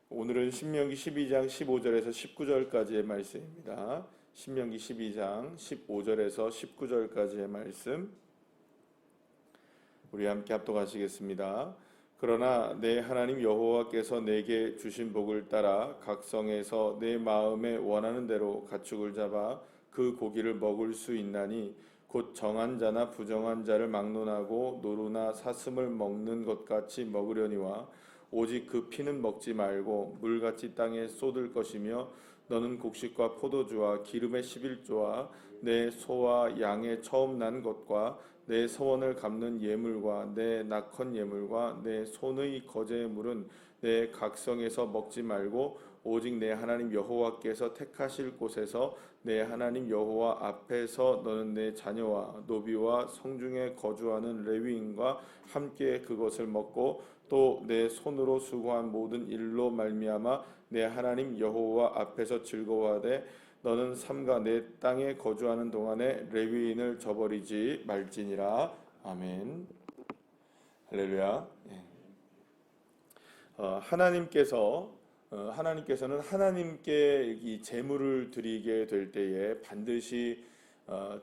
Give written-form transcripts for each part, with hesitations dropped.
오늘은 신명기 12장 15절에서 19절까지의 말씀입니다. 신명기 12장 15절에서 19절까지의 말씀 우리 함께 합독하시겠습니다. 그러나 내 하나님 여호와께서 내게 주신 복을 따라 각 성에서 내 마음에 원하는 대로 가축을 잡아 그 고기를 먹을 수 있나니 곧 정한 자나 부정한 자를 막론하고 노루나 사슴을 먹는 것 같이 먹으려니와 오직 그 피는 먹지 말고 물같이 땅에 쏟을 것이며 너는 곡식과 포도주와 기름의 11조와 내 소와 양의 처음 난 것과 내 서원을 갚는 예물과 내 낙헌 예물과 내 손의 거제의 물은 내 각성에서 먹지 말고 오직 내 하나님 여호와께서 택하실 곳에서 내 하나님 여호와 앞에서 너는 내 자녀와 노비와 성중에 거주하는 레위인과 함께 그것을 먹고 또 내 손으로 수고한 모든 일로 말미암아 내 하나님 여호와 앞에서 즐거워하되 너는 삼가 내 땅에 거주하는 동안에 레위인을 저버리지 말지니라. 아멘. 할렐루야. 하나님께서는 하나님께 이 제물을 드리게 될 때에 반드시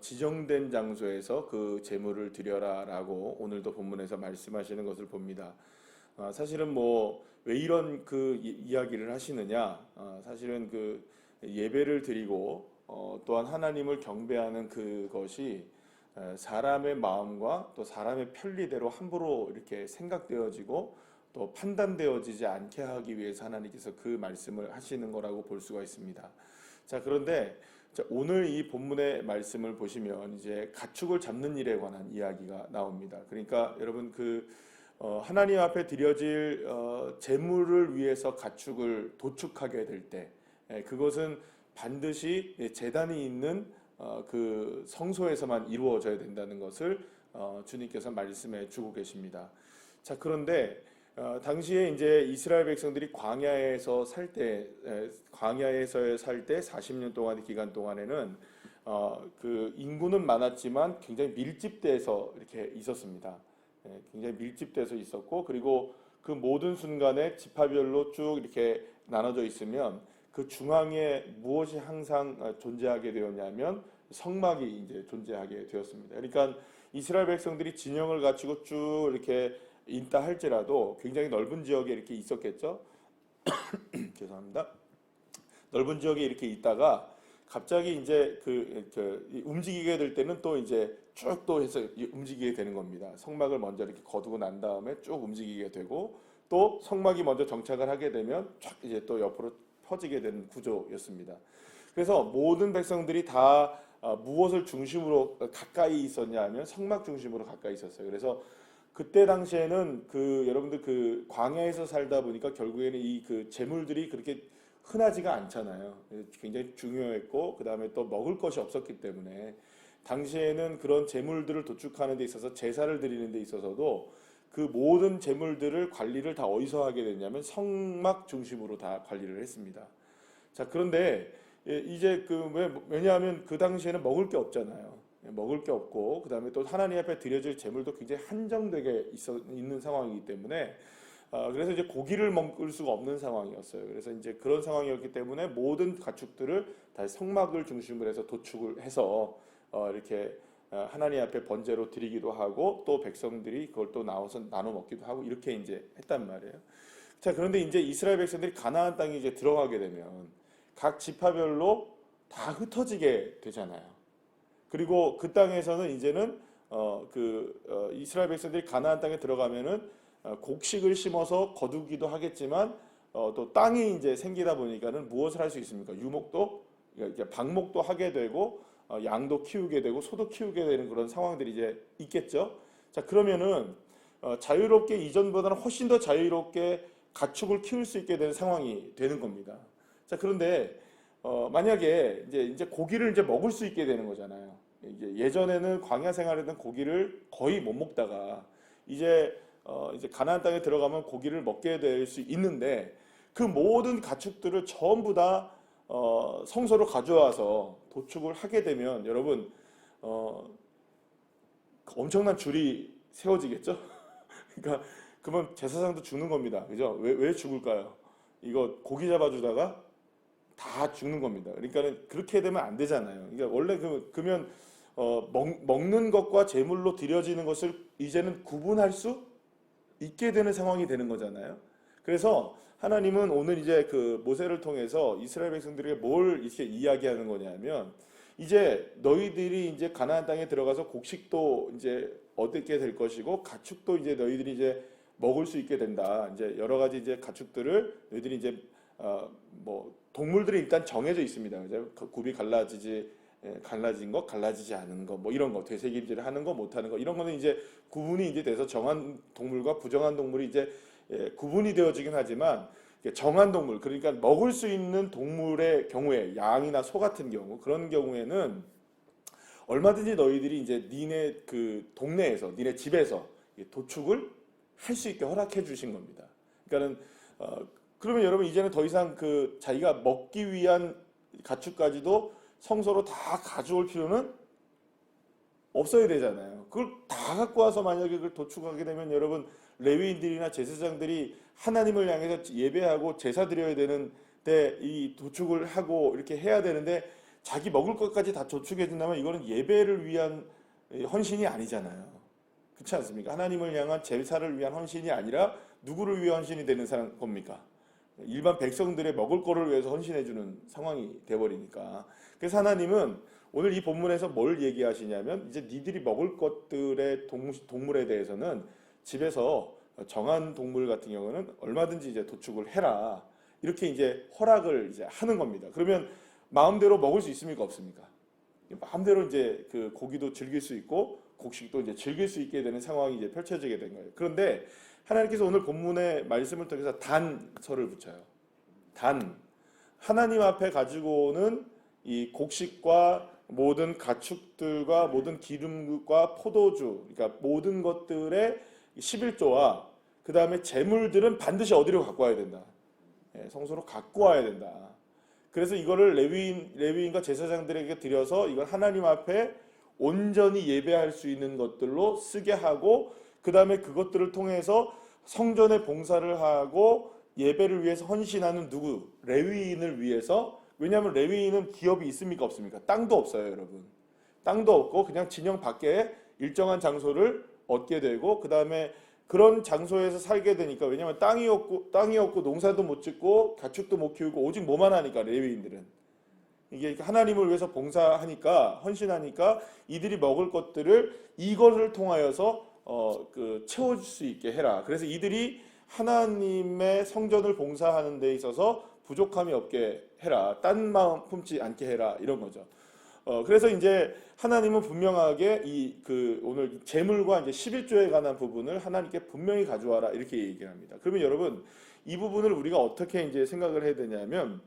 지정된 장소에서 그 제물을 드려라라고 오늘도 본문에서 말씀하시는 것을 봅니다. 사실은 뭐 왜 이런 그 이야기를 하시느냐? 사실은 그 예배를 드리고 또한 하나님을 경배하는 그것이 사람의 마음과 또 사람의 편리대로 함부로 이렇게 생각되어지고 또 판단되어지지 않게 하기 위해서 하나님께서 그 말씀을 하시는 거라고 볼 수가 있습니다. 자, 그런데 오늘 이 본문의 말씀을 보시면 이제 가축을 잡는 일에 관한 이야기가 나옵니다. 그러니까 여러분 하나님 앞에 드려질 제물을 위해서 가축을 도축하게 될 때 그것은 반드시 제단이 있는 그 성소에서만 이루어져야 된다는 것을 주님께서 말씀해 주고 계십니다. 자, 그런데 당시에 이제 이스라엘 백성들이 광야에서 살 때 40년 동안의 기간 동안에는 그 인구는 많았지만 굉장히 밀집돼서 이렇게 있었습니다. 굉장히 밀집돼서 있었고, 그리고 그 모든 순간에 지파별로 쭉 이렇게 나눠져 있으면 그 중앙에 무엇이 항상 존재하게 되었냐면 성막이 이제 존재하게 되었습니다. 그러니까 이스라엘 백성들이 진영을 갖추고 쭉 이렇게 있다 할지라도 굉장히 넓은 지역에 이렇게 있었겠죠. 죄송합니다. 넓은 지역에 이렇게 있다가 갑자기 이제 움직이게 될 때는 또 이제 쭉 또 해서 움직이게 되는 겁니다. 성막을 먼저 이렇게 거두고 난 다음에 쭉 움직이게 되고 또 성막이 먼저 정착을 하게 되면 쫙 이제 또 옆으로 퍼지게 되는 구조였습니다. 그래서 모든 백성들이 다 무엇을 중심으로 가까이 있었냐 하면 성막 중심으로 가까이 있었어요. 그래서 그때 당시에는 여러분들 광야에서 살다 보니까 결국에는 이 재물들이 그렇게 흔하지가 않잖아요. 굉장히 중요했고 그 다음에 또 먹을 것이 없었기 때문에 당시에는 그런 재물들을 도축하는 데 있어서 제사를 드리는 데 있어서도 그 모든 재물들을 관리를 다 어디서 하게 됐냐면 성막 중심으로 다 관리를 했습니다. 자, 그런데 이제 왜냐하면 그 당시에는 먹을 게 없잖아요. 먹을 게 없고 그 다음에 또 하나님 앞에 드려질 재물도 굉장히 한정되게 있는 상황이기 때문에 그래서 이제 고기를 먹을 수가 없는 상황이었어요. 그래서 이제 그런 상황이었기 때문에 모든 가축들을 다 성막을 중심으로 해서 도축을 해서 이렇게 하나님 앞에 번제로 드리기도 하고 또 백성들이 그걸 또 나와서 나눠 먹기도 하고 이렇게 이제 했단 말이에요. 자, 그런데 이제 이스라엘 백성들이 가나안 땅에 이제 들어가게 되면 각 지파별로 다 흩어지게 되잖아요. 그리고 그 땅에서는 이제는 이스라엘 백성들이 가나안 땅에 들어가면은 곡식을 심어서 거두기도 하겠지만 또 땅이 이제 생기다 보니까는 무엇을 할 수 있습니까? 유목도 방목도 하게 되고 양도 키우게 되고 소도 키우게 되는 그런 상황들이 이제 있겠죠. 자, 그러면은 자유롭게 이전보다는 훨씬 더 자유롭게 가축을 키울 수 있게 되는 상황이 되는 겁니다. 자, 그런데 만약에 이제 고기를 이제 먹을 수 있게 되는 거잖아요. 이제 예전에는 광야 생활에는 고기를 거의 못 먹다가 이제 가나안 땅에 들어가면 고기를 먹게 될 수 있는데 그 모든 가축들을 전부 다 성소로 가져와서 도축을 하게 되면 여러분 엄청난 줄이 세워지겠죠? 그러니까 그러면 제사장도 죽는 겁니다. 그죠? 왜 죽을까요? 이거 고기 잡아주다가 다 죽는 겁니다. 그러니까 그렇게 되면 안 되잖아요. 그러니까 원래 그러면 먹는 것과 제물로 드려지는 것을 이제는 구분할 수 있게 되는 상황이 되는 거잖아요. 그래서 하나님은 오늘 이제 그 모세를 통해서 이스라엘 백성들에게 뭘 이렇게 이야기하는 거냐면, 이제 너희들이 이제 가나안 땅에 들어가서 곡식도 이제 얻게 될 것이고 가축도 이제 너희들이 이제 먹을 수 있게 된다. 이제 여러 가지 이제 가축들을 너희들이 이제 뭐 동물들이 일단 정해져 있습니다. 이제 굽이 갈라진 거, 갈라지지 않은 거, 뭐 이런 거, 되새김질을 하는 거, 못하는 거, 이런 거는 이제 구분이 이제 돼서 정한 동물과 부정한 동물이 이제 구분이 되어지긴 하지만, 정한 동물, 그러니까 먹을 수 있는 동물의 경우에, 양이나 소 같은 경우, 그런 경우에는 얼마든지 너희들이 이제 니네 그 동네에서, 니네 집에서 도축을 할 수 있게 허락해 주신 겁니다. 그러니까는 그러면 여러분 이제는 더 이상 그 자기가 먹기 위한 가축까지도 성소로 다 가져올 필요는 없어야 되잖아요. 그걸 다 갖고 와서 만약에 그걸 도축하게 되면 여러분, 레위인들이나 제사장들이 하나님을 향해서 예배하고 제사 드려야 되는데 이 도축을 하고 이렇게 해야 되는데 자기 먹을 것까지 다 도축해 준다면 이거는 예배를 위한 헌신이 아니잖아요. 그렇지 않습니까? 하나님을 향한 제사를 위한 헌신이 아니라 누구를 위한 헌신이 되는 사람 겁니까? 일반 백성들의 먹을 거를 위해서 헌신해 주는 상황이 돼버리니까. 그래서 하나님은 오늘 이 본문에서 뭘 얘기하시냐면, 이제 니들이 먹을 것들의 동물에 대해서는 집에서 정한 동물 같은 경우는 얼마든지 이제 도축을 해라, 이렇게 이제 허락을 이제 하는 겁니다. 그러면 마음대로 먹을 수 있습니까, 없습니까? 마음대로 이제 그 고기도 즐길 수 있고 곡식도 이제 즐길 수 있게 되는 상황이 이제 펼쳐지게 된 거예요. 그런데 하나님께서 오늘 본문의 말씀을 통해서 단서를 붙여요. 하나님 앞에 가지고 오는 이 곡식과 모든 가축들과 모든 기름과 포도주, 그러니까 모든 것들의 11조와 그 다음에 재물들은 반드시 어디로 갖고 와야 된다. 성소로 갖고 와야 된다. 그래서 이거를 레위인과 제사장들에게 드려서 이걸 하나님 앞에 온전히 예배할 수 있는 것들로 쓰게 하고, 그 다음에 그것들을 통해서 성전에 봉사를 하고 예배를 위해서 헌신하는 누구? 레위인을 위해서. 왜냐하면 레위인은 기업이 있습니까, 없습니까? 땅도 없어요, 여러분. 땅도 없고 그냥 진영 밖에 일정한 장소를 얻게 되고, 그 다음에 그런 장소에서 살게 되니까, 왜냐하면 땅이 없고 농사도 못 짓고 가축도 못 키우고 오직 뭐만 하니까, 레위인들은 이게 하나님을 위해서 봉사하니까, 헌신하니까 이들이 먹을 것들을 이거를 통하여서 채워줄 수 있게 해라. 그래서 이들이 하나님의 성전을 봉사하는 데 있어서 부족함이 없게 해라. 딴 마음 품지 않게 해라. 이런 거죠. 그래서 이제 하나님은 분명하게 오늘 재물과 이제 11조에 관한 부분을 하나님께 분명히 가져와라, 이렇게 얘기를 합니다. 그러면 여러분, 이 부분을 우리가 어떻게 이제 생각을 해야 되냐면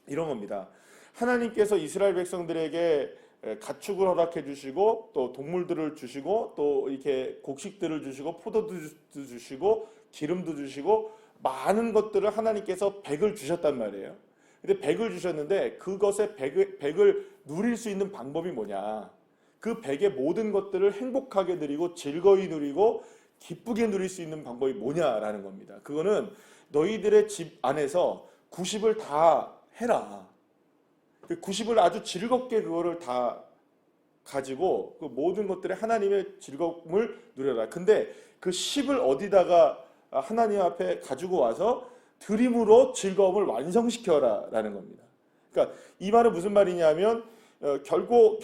이런 겁니다. 하나님께서 이스라엘 백성들에게 가축을 허락해 주시고 또 동물들을 주시고 또 이렇게 곡식들을 주시고 포도도 주시고 기름도 주시고 많은 것들을 하나님께서 100을 주셨단 말이에요. 근데 100을 주셨는데 그것의 100을 누릴 수 있는 방법이 뭐냐? 그 100의 모든 것들을 행복하게 누리고 즐거이 누리고 기쁘게 누릴 수 있는 방법이 뭐냐라는 겁니다. 그거는 너희들의 집 안에서 90을 다 해라. 그 90을 아주 즐겁게 그거를 다 가지고 그 모든 것들에 하나님의 즐거움을 누려라. 근데 그 10을 어디다가 하나님 앞에 가지고 와서 드림으로 즐거움을 완성시켜라 라는 겁니다. 그러니까 이 말은 무슨 말이냐면 결코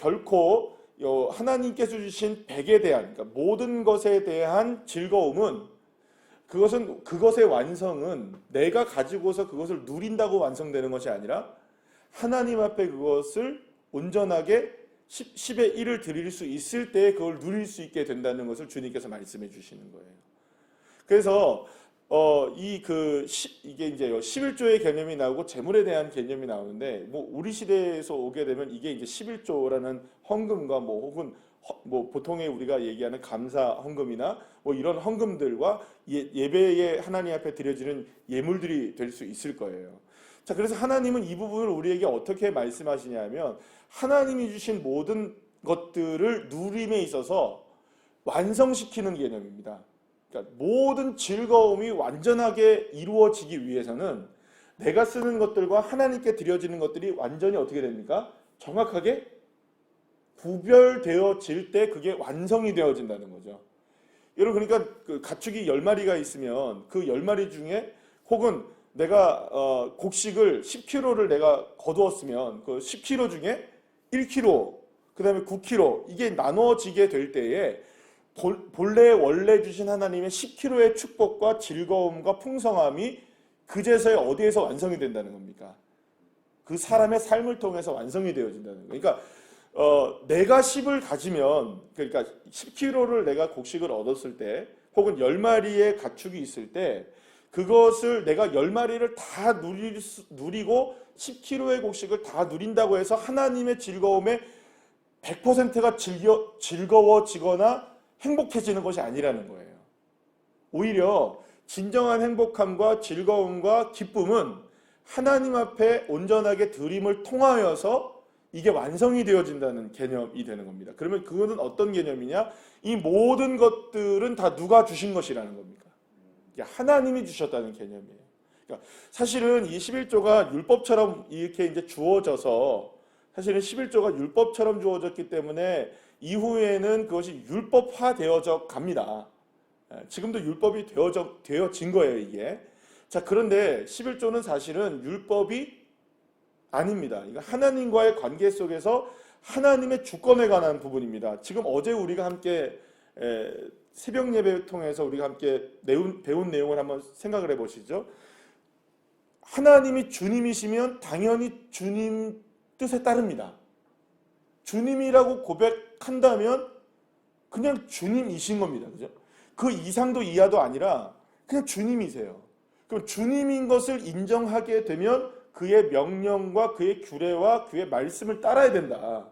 하나님께서 주신 100에 대한, 그러니까 모든 것에 대한 즐거움은 그것의 완성은 내가 가지고서 그것을 누린다고 완성되는 것이 아니라 하나님 앞에 그것을 온전하게 10의 1을 드릴 수 있을 때 그걸 누릴 수 있게 된다는 것을 주님께서 말씀해 주시는 거예요. 그래서 이게 이제 11조의 개념이 나오고 재물에 대한 개념이 나오는데, 뭐 우리 시대에서 오게 되면 이게 이제 11조라는 헌금과 혹은 보통의 우리가 얘기하는 감사 헌금이나 이런 헌금들과 예배에 하나님 앞에 드려지는 예물들이 될 수 있을 거예요. 자, 그래서 하나님은 이 부분을 우리에게 어떻게 말씀하시냐면 하나님이 주신 모든 것들을 누림에 있어서 완성시키는 개념입니다. 그러니까 모든 즐거움이 완전하게 이루어지기 위해서는 내가 쓰는 것들과 하나님께 드려지는 것들이 완전히 어떻게 됩니까? 정확하게 구별되어질 때 그게 완성이 되어진다는 거죠. 여러분, 그러니까 그 가축이 10마리가 있으면 그 10마리 중에, 혹은 내가 곡식을 10kg를 내가 거두었으면 그 10kg 중에 1kg, 그 다음에 9kg, 이게 나눠지게 될 때에 본래 원래 주신 하나님의 10kg의 축복과 즐거움과 풍성함이 그제서야 어디에서 완성이 된다는 겁니까? 그 사람의 삶을 통해서 완성이 되어진다는 거예요. 그러니까 내가 10을 가지면, 그러니까 10kg를 내가 곡식을 얻었을 때, 혹은 10마리의 가축이 있을 때, 그것을 내가 10마리를 다 누리고 10kg의 곡식을 다 누린다고 해서 하나님의 즐거움에 100%가 즐거워지거나 행복해지는 것이 아니라는 거예요. 오히려 진정한 행복함과 즐거움과 기쁨은 하나님 앞에 온전하게 드림을 통하여서 이게 완성이 되어진다는 개념이 되는 겁니다. 그러면 그거는 어떤 개념이냐? 이 모든 것들은 다 누가 주신 것이라는 겁니까? 하나님이 주셨다는 개념이에요. 그러니까 사실은 이 11조가 율법처럼 이렇게 이제 주어져서, 사실은 11조가 율법처럼 주어졌기 때문에 이후에는 그것이 율법화되어져 갑니다. 지금도 율법이 되어진 거예요, 이게. 자, 그런데 11조는 사실은 율법이 아닙니다. 이거 하나님과의 관계 속에서 하나님의 주권에 관한 부분입니다. 지금 어제 우리가 함께 새벽 예배를 통해서 우리가 함께 배운 내용을 한번 생각을 해보시죠. 하나님이 주님이시면 당연히 주님 뜻에 따릅니다. 주님이라고 고백한다면 그냥 주님이신 겁니다. 그죠? 그 이상도 이하도 아니라 그냥 주님이세요. 그럼 주님인 것을 인정하게 되면 그의 명령과 그의 규례와 그의 말씀을 따라야 된다.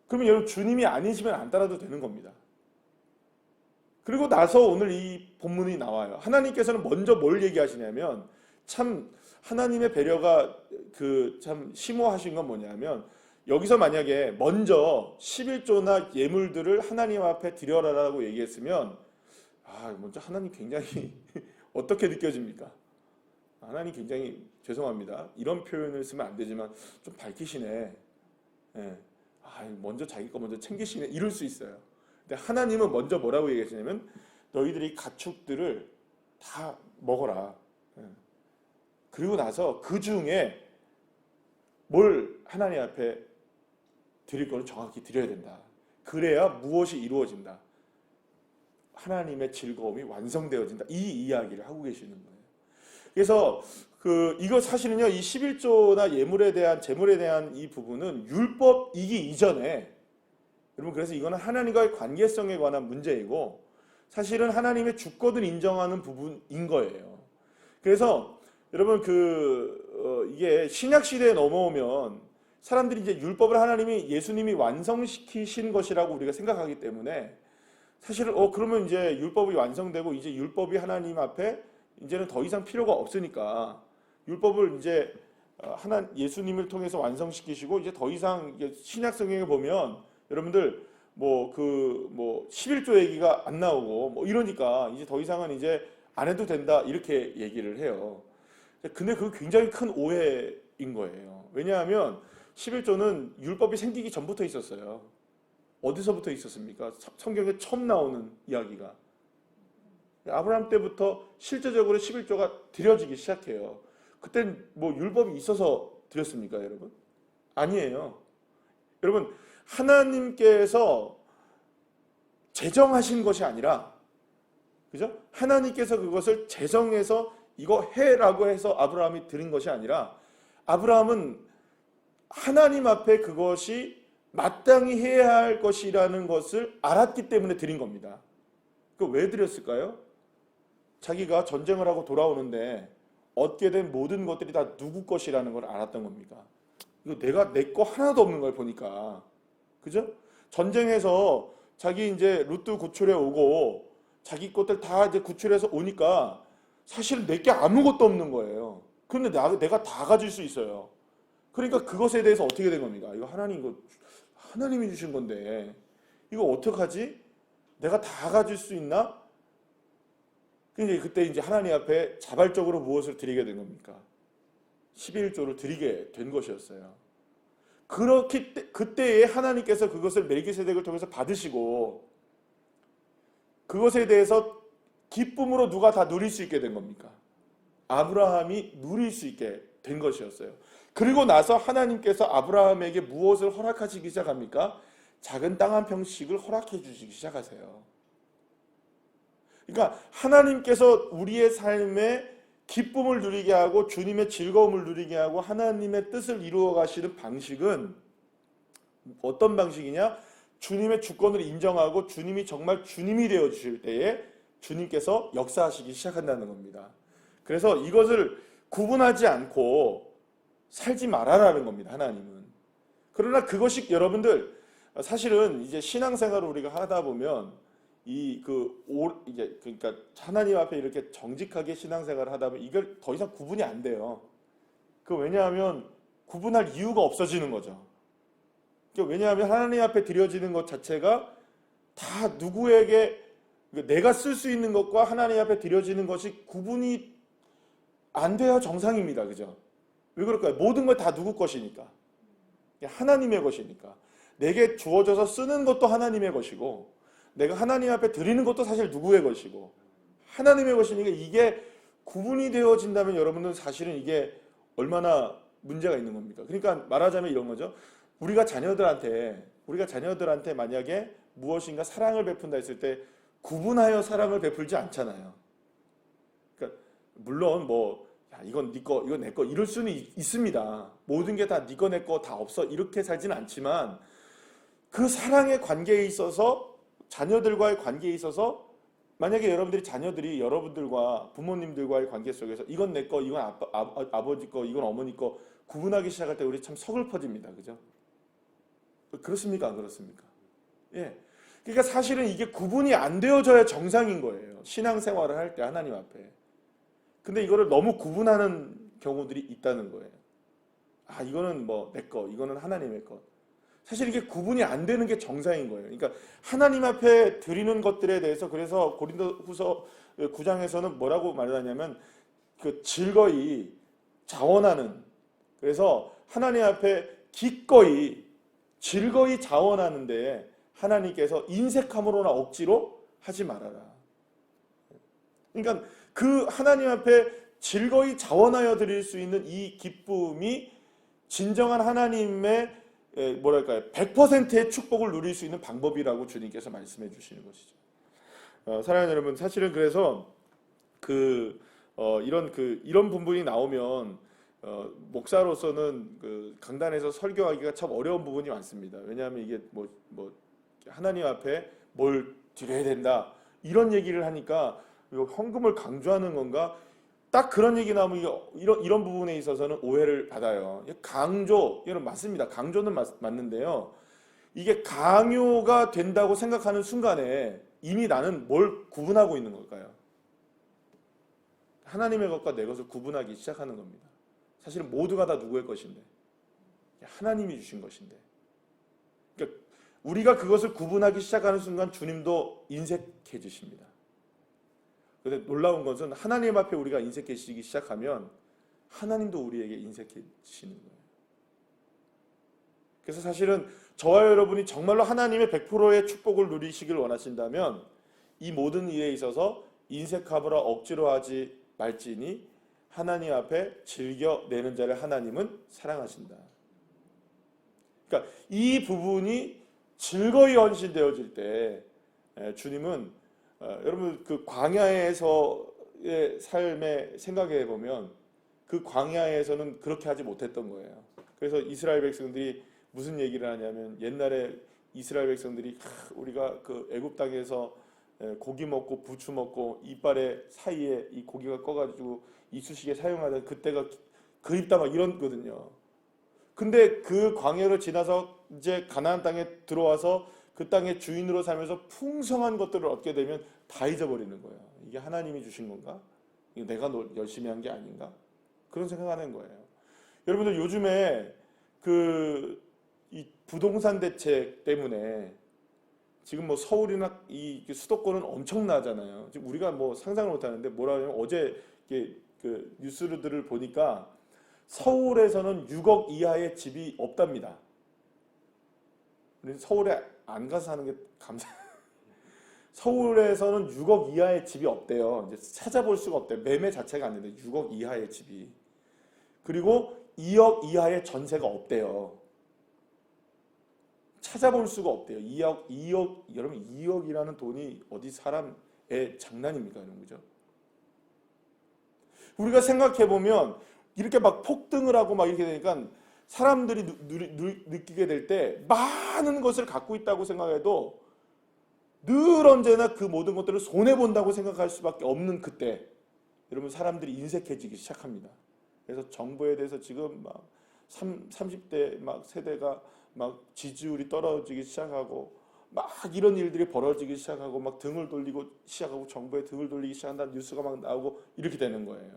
그러면 여러분, 주님이 아니시면 안 따라도 되는 겁니다. 그리고 나서 오늘 이 본문이 나와요. 하나님께서는 먼저 뭘 얘기하시냐면, 참 하나님의 배려가 참 심오하신 건 뭐냐면, 여기서 만약에 먼저 11조나 예물들을 하나님 앞에 드려라라고 얘기했으면, 먼저 하나님 굉장히 어떻게 느껴집니까? 하나님 굉장히 죄송합니다. 이런 표현을 쓰면 안 되지만 좀 밝히시네. 예. 먼저 자기 거 먼저 챙기시네. 이럴 수 있어요. 근데 하나님은 먼저 뭐라고 얘기하시냐면, 너희들이 가축들을 다 먹어라. 예. 그리고 나서 그 중에 뭘 하나님 앞에 드릴 거는 정확히 드려야 된다. 그래야 무엇이 이루어진다. 하나님의 즐거움이 완성되어진다. 이 이야기를 하고 계시는 거예요. 그래서 이거 사실은요, 이 11조나 예물에 대한, 재물에 대한 이 부분은 율법이기 이전에, 여러분, 그래서 이거는 하나님과의 관계성에 관한 문제이고, 사실은 하나님의 주권을 인정하는 부분인 거예요. 그래서 여러분, 이게 신약 시대에 넘어오면 사람들이 이제 율법을 하나님이, 예수님이 완성시키신 것이라고 우리가 생각하기 때문에, 사실은 그러면 이제 율법이 완성되고 이제 율법이 하나님 앞에 이제는 더 이상 필요가 없으니까 율법을 이제 예수님을 통해서 완성시키시고, 이제 더 이상 신약 성경에 보면 여러분들 11조 얘기가 안 나오고 이러니까 이제 더 이상은 이제 안 해도 된다, 이렇게 얘기를 해요. 근데 그거 굉장히 큰 오해인 거예요. 왜냐하면 11조는 율법이 생기기 전부터 있었어요. 어디서부터 있었습니까? 성경에 처음 나오는 이야기가 아브라함 때부터 실제적으로 11조가 드려지기 시작해요. 그땐 율법이 있어서 드렸습니까, 여러분? 아니에요. 여러분, 하나님께서 제정하신 것이 아니라, 그죠? 하나님께서 그것을 제정해서 이거 해라고 해서 아브라함이 드린 것이 아니라, 아브라함은 하나님 앞에 그것이 마땅히 해야 할 것이라는 것을 알았기 때문에 드린 겁니다. 왜 드렸을까요? 자기가 전쟁을 하고 돌아오는데 얻게 된 모든 것들이 다 누구 것이라는 걸 알았던 겁니다. 이거 내 거 하나도 없는 걸 보니까, 그죠? 전쟁에서 자기 이제 룻도 구출해 오고 자기 것들 다 이제 구출해서 오니까 사실은 내 게 아무것도 없는 거예요. 그런데 내가 다 가질 수 있어요. 그러니까 그것에 대해서 어떻게 된 겁니까? 이거 하나님이 주신 건데 이거 어떡하지? 내가 다 가질 수 있나? 근데 그때 이제 하나님 앞에 자발적으로 무엇을 드리게 된 겁니까? 11조를 드리게 된 것이었어요. 그때에 하나님께서 그것을 멜기세덱을 통해서 받으시고 그것에 대해서 기쁨으로 누가 다 누릴 수 있게 된 겁니까? 아브라함이 누릴 수 있게 된 것이었어요. 그리고 나서 하나님께서 아브라함에게 무엇을 허락하시기 시작합니까? 작은 땅 한 평씩을 허락해 주시기 시작하세요. 그러니까 하나님께서 우리의 삶에 기쁨을 누리게 하고 주님의 즐거움을 누리게 하고 하나님의 뜻을 이루어 가시는 방식은 어떤 방식이냐? 주님의 주권을 인정하고 주님이 정말 주님이 되어 주실 때에 주님께서 역사하시기 시작한다는 겁니다. 그래서 이것을 구분하지 않고 살지 말아라는 겁니다. 하나님은. 그러나 그것이 여러분들 사실은 이제 신앙생활을 우리가 하다 보면 이제 그러니까 하나님 앞에 이렇게 정직하게 신앙생활을 하다 보면 이걸 더 이상 구분이 안 돼요. 왜냐하면 구분할 이유가 없어지는 거죠. 왜냐하면 하나님 앞에 드려지는 것 자체가 다 누구에게 내가 쓸 수 있는 것과 하나님 앞에 드려지는 것이 구분이 안 돼야 정상입니다. 그죠? 왜 그럴까요? 모든 걸 다 누구 것이니까. 하나님의 것이니까. 내게 주어져서 쓰는 것도 하나님의 것이고 내가 하나님 앞에 드리는 것도 사실 누구의 것이고 하나님의 것이니까 이게 구분이 되어진다면 여러분들은 사실은 이게 얼마나 문제가 있는 겁니까? 그러니까 말하자면 이런 거죠. 우리가 자녀들한테 만약에 무엇인가 사랑을 베푼다 했을 때 구분하여 사랑을 베풀지 않잖아요. 그러니까 물론 이건 네 거, 이건 내 거 이럴 수는 있습니다. 모든 게 다 네 거, 내 거 다 없어 이렇게 살지는 않지만 그 사랑의 관계에 있어서 자녀들과의 관계에 있어서 만약에 자녀들이 여러분들과 부모님들과의 관계 속에서 이건 내 거, 이건 아버지 거, 이건 어머니 거 구분하기 시작할 때 우리 참 서글퍼집니다. 그죠? 그렇습니까? 안 그렇습니까? 예. 그러니까 사실은 이게 구분이 안 되어져야 정상인 거예요. 신앙생활을 할 때 하나님 앞에. 근데 이거를 너무 구분하는 경우들이 있다는 거예요. 이거는 내 거, 이거는 하나님의 것. 사실 이게 구분이 안 되는 게 정상인 거예요. 그러니까 하나님 앞에 드리는 것들에 대해서 그래서 고린도후서 9장에서는 뭐라고 말하냐면 즐거이 자원하는 그래서 하나님 앞에 기꺼이 즐거이 자원하는데 하나님께서 인색함으로나 억지로 하지 말아라. 그러니까 그 하나님 앞에 즐거이 자원하여 드릴 수 있는 이 기쁨이 진정한 하나님의 100%의 축복을 누릴 수 있는 방법이라고 주님께서 말씀해 주시는 것이죠. 사랑하는 여러분, 사실은 그래서 이런 부분이 나오면 목사로서는 강단에서 설교하기가 참 어려운 부분이 많습니다. 왜냐하면 이게 하나님 앞에 뭘 드려야 된다 이런 얘기를 하니까 이거 헌금을 강조하는 건가? 딱 그런 얘기 나오면 이런 부분에 있어서는 오해를 받아요. 이건 맞습니다. 강조는 맞는데요. 이게 강요가 된다고 생각하는 순간에 이미 나는 뭘 구분하고 있는 걸까요? 하나님의 것과 내 것을 구분하기 시작하는 겁니다. 사실은 모두가 다 누구의 것인데 하나님이 주신 것인데 그러니까 우리가 그것을 구분하기 시작하는 순간 주님도 인색해지십니다. 그런데 놀라운 것은 하나님 앞에 우리가 인색해지기 시작하면 하나님도 우리에게 인색해지시는 거예요. 그래서 사실은 저와 여러분이 정말로 하나님의 100%의 축복을 누리시길 원하신다면 이 모든 일에 있어서 인색함으로 억지로 하지 말지니 하나님 앞에 즐겨내는 자를 하나님은 사랑하신다. 그러니까 이 부분이 즐거이 헌신되어질 때 주님은 여러분 광야에서의 삶에 생각해 보면 그 광야에서는 그렇게 하지 못했던 거예요. 그래서 이스라엘 백성들이 무슨 얘기를 하냐면 옛날에 이스라엘 백성들이 우리가 애굽 땅에서 고기 먹고 부추 먹고 이빨에 사이에 이 고기가 꺼가지고 이쑤시개 사용하던 그때가 그립다 막 이러거든요. 근데 그 광야를 지나서 이제 가나안 땅에 들어와서 그 땅의 주인으로 살면서 풍성한 것들을 얻게 되면 다 잊어버리는 거예요. 이게 하나님이 주신 건가? 이거 내가 열심히 한 게 아닌가? 그런 생각하는 거예요. 여러분들 요즘에 이 부동산 대책 때문에 지금 뭐 서울이나 이 수도권은 엄청나잖아요. 지금 우리가 뭐 상상을 못하는데 뭐라 하냐면 어제 그 뉴스들을 보니까 서울에서는 6억 이하의 집이 없답니다. 서울에 안 가서 사는 게 감사. 서울에서는 6억 이하의 집이 없대요. 이제 찾아볼 수가 없대요. 매매 자체가 안 되는데 6억 이하의 집이. 그리고 2억 이하의 전세가 없대요. 찾아볼 수가 없대요. 2억, 여러분 2억이라는 돈이 어디 사람의 장난입니까? 이런 거죠. 우리가 생각해 보면 이렇게 막 폭등을 하고 막 이렇게 되니까 사람들이 느끼게 될 때 많은 것을 갖고 있다고 생각해도 늘 언제나 그 모든 것들을 손해본다고 생각할 수밖에 없는 그때 여러분 사람들이 인색해지기 시작합니다. 그래서 정부에 대해서 지금 막 30대 막 세대가 막 지지율이 떨어지기 시작하고 막 이런 일들이 벌어지기 시작하고 막 등을 돌리고 시작하고 정부에 등을 돌리기 시작한다는 뉴스가 막 나오고 이렇게 되는 거예요.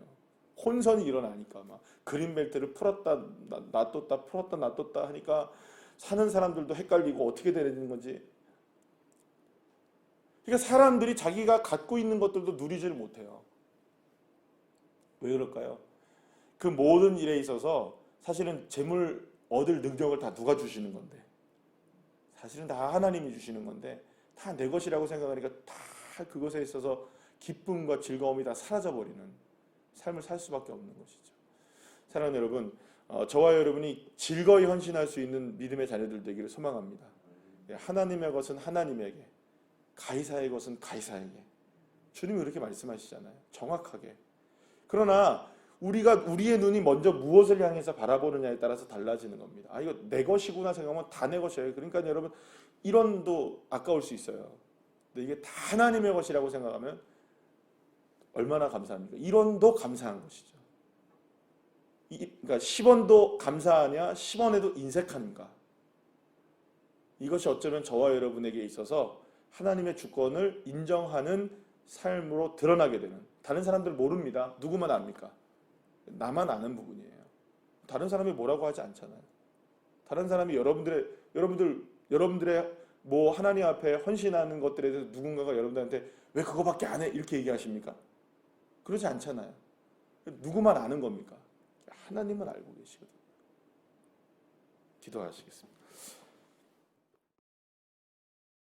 혼선이 일어나니까 막 그린벨트를 풀었다 놔뒀다 풀었다 놔뒀다 하니까 사는 사람들도 헷갈리고 어떻게 되는 건지. 그러니까 사람들이 자기가 갖고 있는 것들도 누리지를 못해요. 왜 그럴까요? 그 모든 일에 있어서 사실은 재물 얻을 능력을 다 누가 주시는 건데 사실은 다 하나님이 주시는 건데 다 내 것이라고 생각하니까 다 그것에 있어서 기쁨과 즐거움이 다 사라져버리는 삶을 살 수밖에 없는 것이죠. 사랑하는 여러분, 저와 여러분이 즐거이 헌신할 수 있는 믿음의 자녀들 되기를 소망합니다. 하나님의 것은 하나님에게, 가이사의 것은 가이사에게. 주님이 그렇게 말씀하시잖아요. 정확하게. 그러나 우리의 눈이 먼저 무엇을 향해서 바라보느냐에 따라서 달라지는 겁니다. 아, 이거 내 것이구나 생각하면 다 내 것이에요. 그러니까 여러분 1원도 아까울 수 있어요. 근데 이게 다 하나님의 것이라고 생각하면 얼마나 감사합니까? 1원도 감사한 것이죠. 그러니까 10원도 감사하냐 10원에도 인색하는가. 이것이 어쩌면 저와 여러분에게 있어서 하나님의 주권을 인정하는 삶으로 드러나게 되는, 다른 사람들 모릅니다. 누구만 압니까? 나만 아는 부분이에요. 다른 사람이 뭐라고 하지 않잖아요. 다른 사람이 여러분들의 뭐 하나님 앞에 헌신하는 것들에 대해서 누군가가 여러분들한테 왜 그거밖에 안 해? 이렇게 얘기하십니까? 그러지 않잖아요. 누구만 아는 겁니까? 하나님은 알고 계시거든요. 기도하시겠습니다.